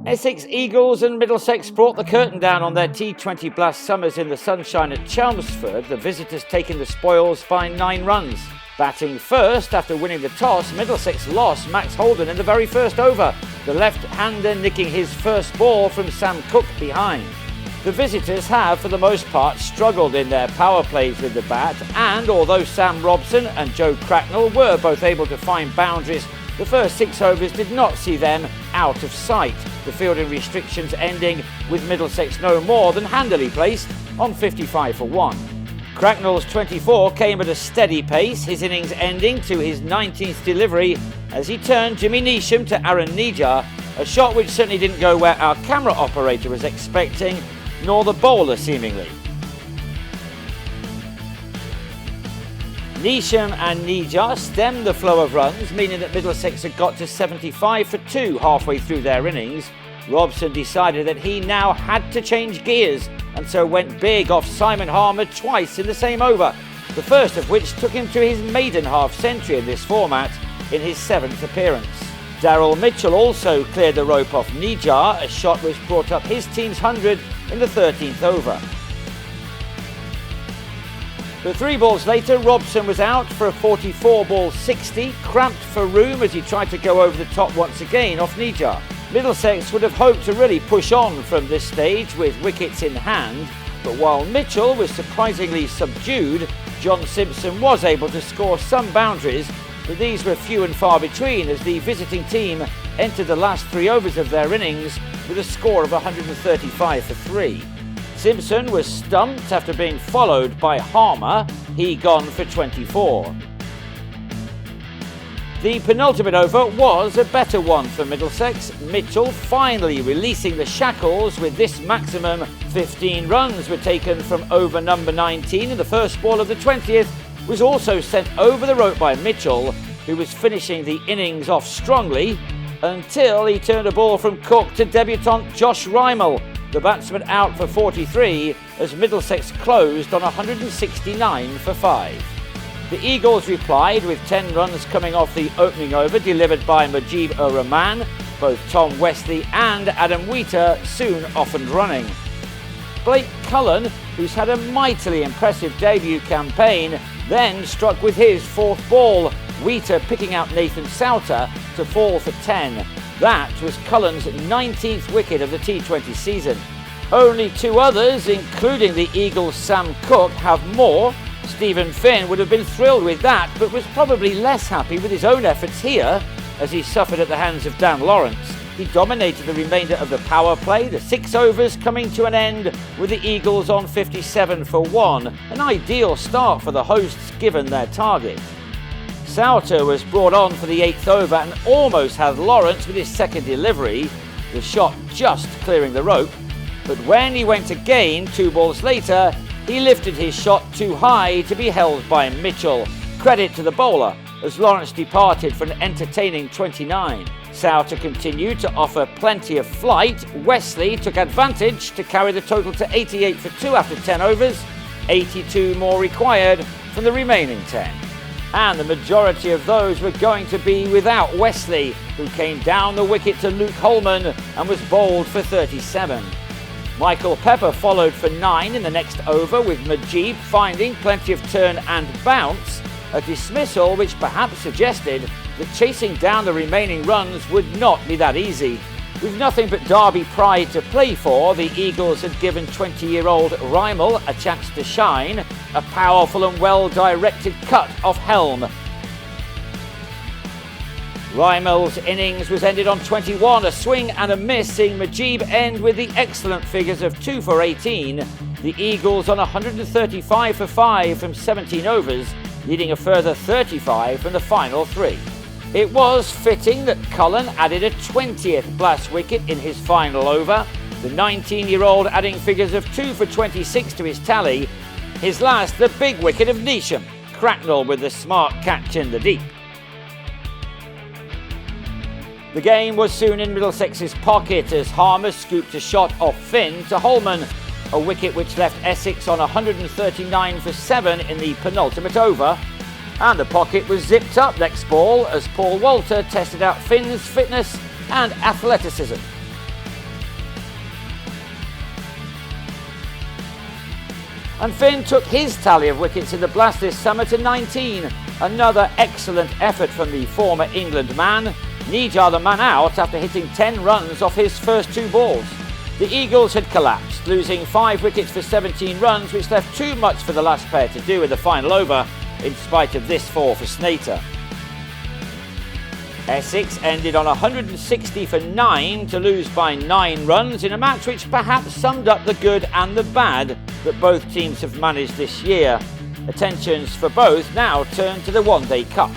Essex Eagles and Middlesex brought the curtain down on their T20 blast summers in the sunshine at Chelmsford, the visitors taking the spoils by 9 runs. Batting first after winning the toss, Middlesex lost Max Holden in the very first over, the left-hander nicking his first ball from Sam Cook behind. The visitors have, for the most part, struggled in their power plays with the bat, and although Sam Robson and Joe Cracknell were both able to find boundaries, the first 6 overs did not see them out of sight, the fielding restrictions ending with Middlesex no more than handily placed on 55 for 1. Cracknell's 24 came at a steady pace, his innings ending to his 19th delivery as he turned Jimmy Neesham to Aaron Nejar, a shot which certainly didn't go where our camera operator was expecting, nor the bowler seemingly. Neesham and Nejar stemmed the flow of runs, meaning that Middlesex had got to 75 for 2 halfway through their innings. Robson decided that he now had to change gears and so went big off Simon Harmer twice in the same over, the first of which took him to his maiden half-century in this format in his 7th appearance. Daryl Mitchell also cleared the rope off Nejar, a shot which brought up his team's 100 in the 13th over. But 3 balls later, Robson was out for a 44-ball 60, cramped for room as he tried to go over the top once again off Nejar. Middlesex would have hoped to really push on from this stage with wickets in hand, but while Mitchell was surprisingly subdued, John Simpson was able to score some boundaries, but these were few and far between as the visiting team entered the last 3 overs of their innings with a score of 135 for 3. Simpson was stumped after being followed by Harmer, he gone for 24. The penultimate over was a better one for Middlesex, Mitchell finally releasing the shackles with this maximum. 15 runs were taken from over number 19 and the first ball of the 20th was also sent over the rope by Mitchell, who was finishing the innings off strongly until he turned a ball from Cook to debutant Josh Rymel, the batsman out for 43 as Middlesex closed on 169 for 5. The Eagles replied with 10 runs coming off the opening over delivered by Mujib-ur-Rahman, both Tom Wesley and Adam Wheater soon off and running. Blake Cullen, who's had a mightily impressive debut campaign, then struck with his 4th ball, Wheater picking out Nathan Souter to fall for 10. That was Cullen's 19th wicket of the T20 season. Only 2 others, including the Eagles' Sam Cook, have more. Stephen Finn would have been thrilled with that, but was probably less happy with his own efforts here as he suffered at the hands of Dan Lawrence. He dominated the remainder of the power play, the 6 overs coming to an end with the Eagles on 57 for 1, an ideal start for the hosts given their target. Souter was brought on for the 8th over and almost had Lawrence with his 2nd delivery, the shot just clearing the rope, but when he went again 2 balls later, he lifted his shot too high to be held by Mitchell. Credit to the bowler as Lawrence departed for an entertaining 29. Souter continued to offer plenty of flight. Wesley took advantage to carry the total to 88 for 2 after 10 overs, 82 more required from the remaining 10. And the majority of those were going to be without Wesley, who came down the wicket to Luke Holman and was bowled for 37. Michael Pepper followed for 9 in the next over, with Mujib finding plenty of turn and bounce, a dismissal which perhaps suggested that chasing down the remaining runs would not be that easy. With nothing but Derby pride to play for, the Eagles had given 20-year-old Rymel a chance to shine, a powerful and well-directed cut off helm. Rymel's innings was ended on 21, a swing and a miss, seeing Mujib end with the excellent figures of 2 for 18. The Eagles on 135 for 5 from 17 overs, needing a further 35 from the final 3. It was fitting that Cullen added a 20th blast wicket in his final over, the 19-year-old adding figures of 2 for 26 to his tally. His last, the big wicket of Neesham, Cracknell with the smart catch in the deep. The game was soon in Middlesex's pocket as Harmer scooped a shot off Finn to Holman, a wicket which left Essex on 139 for 7 in the penultimate over. And the pocket was zipped up next ball as Paul Walter tested out Finn's fitness and athleticism. And Finn took his tally of wickets in the Blast this summer to 19. Another excellent effort from the former England man. Nija the man out after hitting 10 runs off his first 2 balls. The Eagles had collapsed, losing 5 wickets for 17 runs, which left too much for the last pair to do in the final over, in spite of this 4 for Snater. Essex ended on 160 for 9 to lose by 9 runs in a match which perhaps summed up the good and the bad that both teams have managed this year. Attentions for both now turn to the One Day Cup.